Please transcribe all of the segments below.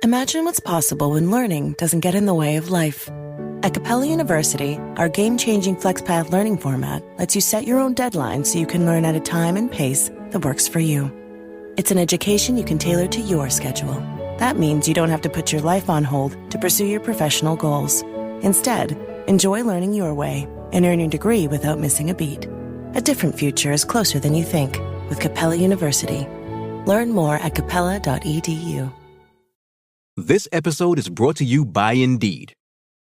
Imagine what's possible when learning doesn't get in the way of life. At Capella University, our game-changing FlexPath learning format lets you set your own deadlines so you can learn at a time and pace that works for you. It's an education you can tailor to your schedule. That means you don't have to put your life on hold to pursue your professional goals. Instead, enjoy learning your way and earn your degree without missing a beat. A different future is closer than you think with Capella University. Learn more at capella.edu. This episode is brought to you by Indeed.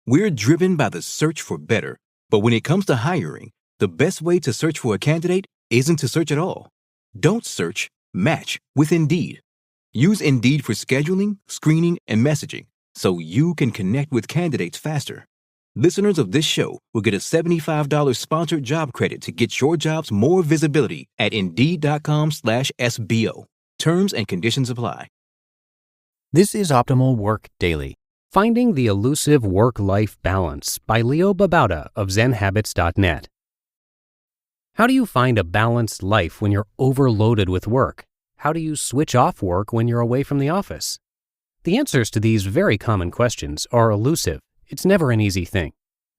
We're driven by the search for better, but when it comes to hiring, the best way to search for a candidate isn't to search at all. Don't search, match with Indeed. Use Indeed for scheduling, screening, and messaging so you can connect with candidates faster. Listeners of this show will get a $75 sponsored job credit to get your jobs more visibility at Indeed.com/SBO. Terms and conditions apply. This is Optimal Work Daily, Finding the Elusive Work-Life Balance by Leo Babauta of ZenHabits.net. How do you find a balanced life when you're overloaded with work? How do you switch off work when you're away from the office? The answers to these very common questions are elusive. It's never an easy thing.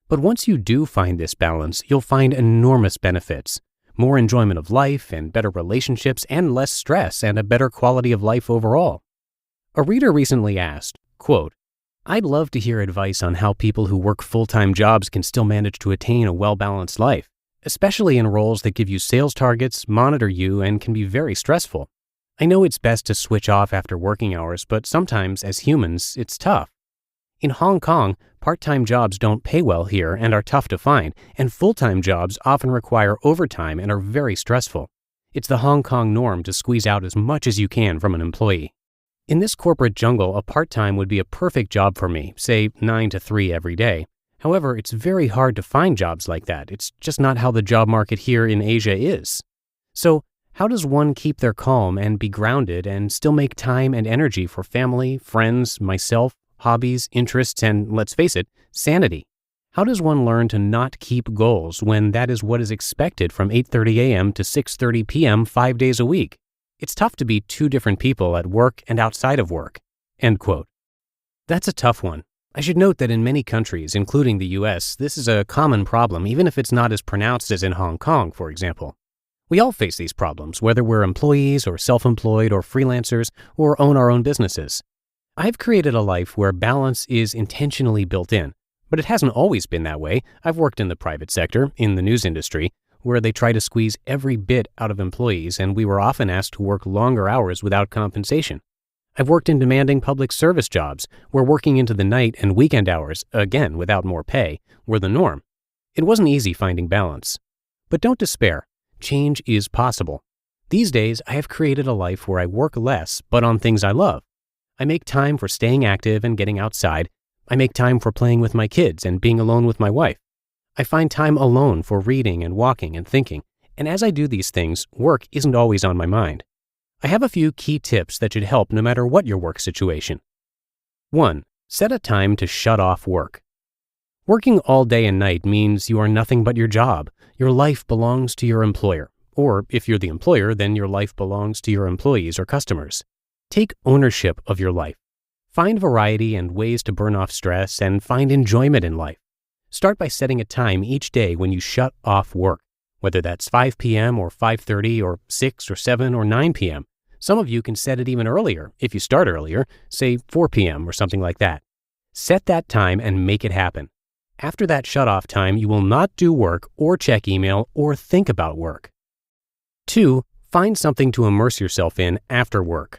But once you do find this balance, you'll find enormous benefits. More enjoyment of life and better relationships and less stress and a better quality of life overall. A reader recently asked, quote, "I'd love to hear advice on how people who work full-time jobs can still manage to attain a well-balanced life, especially in roles that give you sales targets, monitor you, and can be very stressful. I know it's best to switch off after working hours, but sometimes, as humans, it's tough. In Hong Kong, part-time jobs don't pay well here and are tough to find, and full-time jobs often require overtime and are very stressful. It's the Hong Kong norm to squeeze out as much as you can from an employee. In this corporate jungle, a part-time would be a perfect job for me, say 9 to 3 every day. However, it's very hard to find jobs like that. It's just not how the job market here in Asia is. So, how does one keep their calm and be grounded and still make time and energy for family, friends, myself, hobbies, interests, and, let's face it, sanity? How does one learn to not keep goals when that is what is expected from 8:30 a.m. to 6:30 p.m. 5 days a week? It's tough to be two different people at work and outside of work." End quote. That's a tough one. I should note that in many countries, including the US, this is a common problem, even if it's not as pronounced as in Hong Kong, for example. We all face these problems, whether we're employees or self-employed or freelancers or own our own businesses. I've created a life where balance is intentionally built in, but it hasn't always been that way. I've worked in the private sector, in the news industry, where they try to squeeze every bit out of employees, and we were often asked to work longer hours without compensation. I've worked in demanding public service jobs, where working into the night and weekend hours, again without more pay, were the norm. It wasn't easy finding balance. But don't despair. Change is possible. These days, I have created a life where I work less, but on things I love. I make time for staying active and getting outside. I make time for playing with my kids and being alone with my wife. I find time alone for reading and walking and thinking, and as I do these things, work isn't always on my mind. I have a few key tips that should help no matter what your work situation. 1. Set a time to shut off work. Working all day and night means you are nothing but your job. Your life belongs to your employer, or if you're the employer, then your life belongs to your employees or customers. Take ownership of your life. Find variety and ways to burn off stress and find enjoyment in life. Start by setting a time each day when you shut off work, whether that's 5 p.m. or 5:30 or 6 or 7 or 9 p.m. Some of you can set it even earlier if you start earlier, say 4 p.m. or something like that. Set that time and make it happen. After that shut-off time, you will not do work or check email or think about work. 2. Find something to immerse yourself in after work.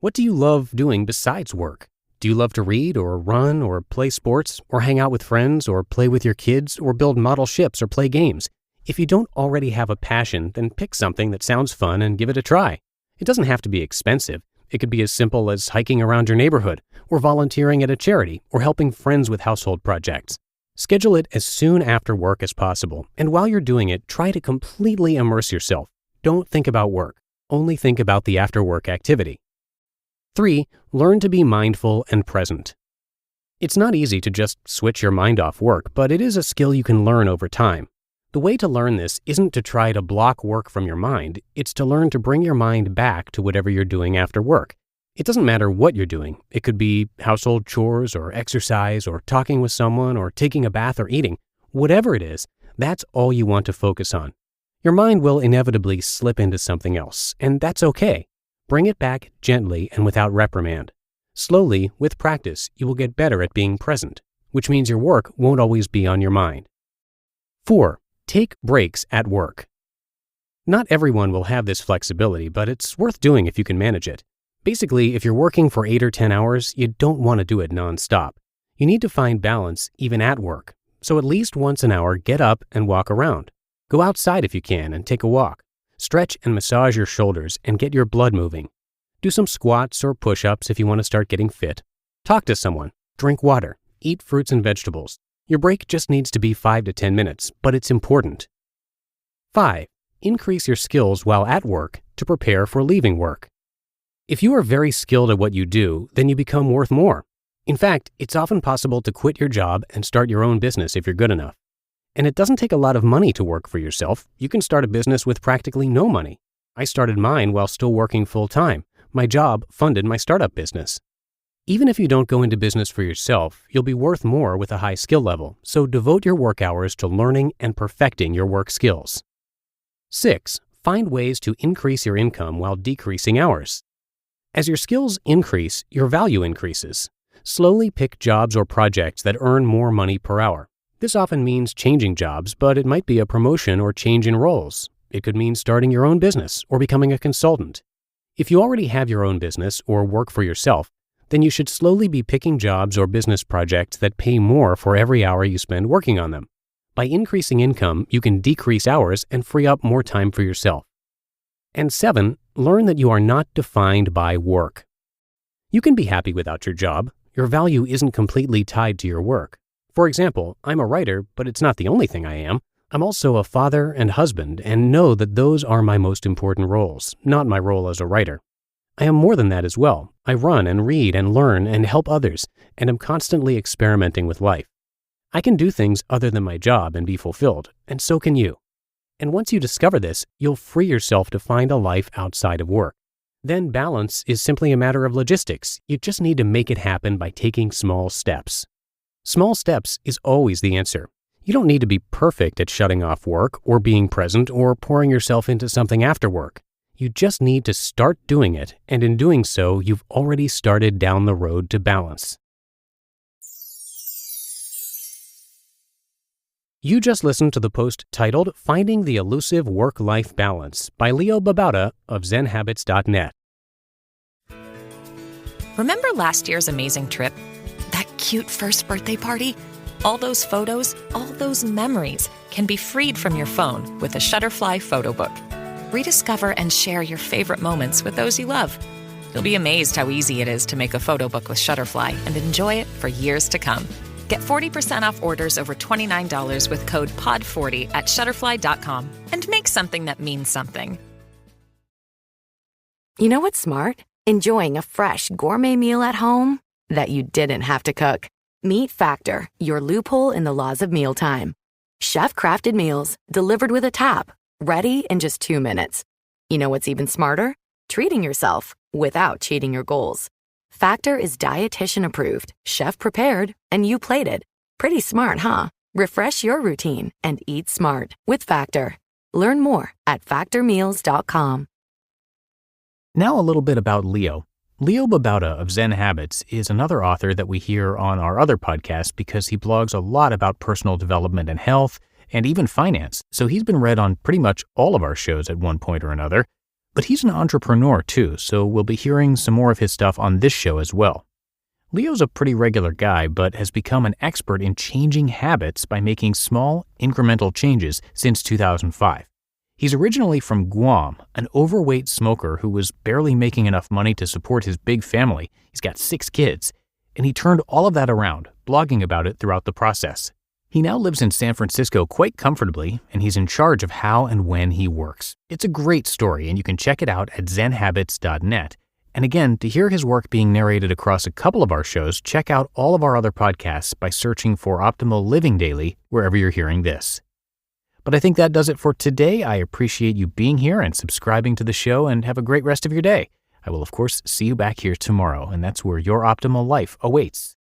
What do you love doing besides work? Do you love to read or run or play sports or hang out with friends or play with your kids or build model ships or play games? If you don't already have a passion, then pick something that sounds fun and give it a try. It doesn't have to be expensive. It could be as simple as hiking around your neighborhood or volunteering at a charity or helping friends with household projects. Schedule it as soon after work as possible, and while you're doing it, try to completely immerse yourself. Don't think about work. Only think about the after-work activity. 3. Learn to be mindful and present. It's not easy to just switch your mind off work, but it is a skill you can learn over time. The way to learn this isn't to try to block work from your mind. It's to learn to bring your mind back to whatever you're doing after work. It doesn't matter what you're doing. It could be household chores or exercise or talking with someone or taking a bath or eating. Whatever it is, that's all you want to focus on. Your mind will inevitably slip into something else, and that's okay. Bring it back gently and without reprimand. Slowly, with practice, you will get better at being present, which means your work won't always be on your mind. 4. Take breaks at work. Not everyone will have this flexibility, but it's worth doing if you can manage it. Basically, if you're working for 8 or 10 hours, you don't want to do it nonstop. You need to find balance even at work. So at least once an hour, get up and walk around. Go outside if you can and take a walk. Stretch and massage your shoulders and get your blood moving. Do some squats or push-ups if you want to start getting fit. Talk to someone. Drink water. Eat fruits and vegetables. Your break just needs to be 5 to 10 minutes, but it's important. 5. Increase your skills while at work to prepare for leaving work. If you are very skilled at what you do, then you become worth more. In fact, it's often possible to quit your job and start your own business if you're good enough. And it doesn't take a lot of money to work for yourself. You can start a business with practically no money. I started mine while still working full-time. My job funded my startup business. Even if you don't go into business for yourself, you'll be worth more with a high skill level, so devote your work hours to learning and perfecting your work skills. 6. Find ways to increase your income while decreasing hours. As your skills increase, your value increases. Slowly pick jobs or projects that earn more money per hour. This often means changing jobs, but it might be a promotion or change in roles. It could mean starting your own business or becoming a consultant. If you already have your own business or work for yourself, then you should slowly be picking jobs or business projects that pay more for every hour you spend working on them. By increasing income, you can decrease hours and free up more time for yourself. And 7, learn that you are not defined by work. You can be happy without your job. Your value isn't completely tied to your work. For example, I'm a writer, but it's not the only thing I am. I'm also a father and husband, and know that those are my most important roles, not my role as a writer. I am more than that as well. I run and read and learn and help others, and am constantly experimenting with life. I can do things other than my job and be fulfilled, and so can you. And once you discover this, you'll free yourself to find a life outside of work. Then balance is simply a matter of logistics. You just need to make it happen by taking small steps. Small steps is always the answer. You don't need to be perfect at shutting off work or being present or pouring yourself into something after work. You just need to start doing it, and in doing so, you've already started down the road to balance. You just listened to the post titled Finding the Elusive Work-Life Balance by Leo Babauta of ZenHabits.net. Remember last year's amazing trip? That cute first birthday party? All those photos, all those memories can be freed from your phone with a Shutterfly photo book. Rediscover and share your favorite moments with those you love. You'll be amazed how easy it is to make a photo book with Shutterfly and enjoy it for years to come. Get 40% off orders over $29 with code POD40 at Shutterfly.com and make something that means something. You know what's smart? Enjoying a fresh gourmet meal at home that you didn't have to cook. Meet Factor, your loophole in the laws of mealtime. Chef-crafted meals delivered with a tap, ready in just 2 minutes. You know what's even smarter? Treating yourself without cheating your goals. Factor is dietitian approved, chef prepared, and you plated. Pretty smart, huh? Refresh your routine and eat smart with Factor. Learn more at factormeals.com. Now a little bit about Leo. Leo Babauta of Zen Habits is another author that we hear on our other podcast because he blogs a lot about personal development and health, and even finance, so he's been read on pretty much all of our shows at one point or another. But he's an entrepreneur too, so we'll be hearing some more of his stuff on this show as well. Leo's a pretty regular guy, but has become an expert in changing habits by making small, incremental changes since 2005. He's originally from Guam, an overweight smoker who was barely making enough money to support his big family. He's got 6 kids, and he turned all of that around, blogging about it throughout the process. He now lives in San Francisco quite comfortably, and he's in charge of how and when he works. It's a great story, and you can check it out at zenhabits.net. And again, to hear his work being narrated across a couple of our shows, check out all of our other podcasts by searching for Optimal Living Daily wherever you're hearing this. But I think that does it for today. I appreciate you being here and subscribing to the show, and have a great rest of your day. I will, of course, see you back here tomorrow, and that's where your optimal life awaits.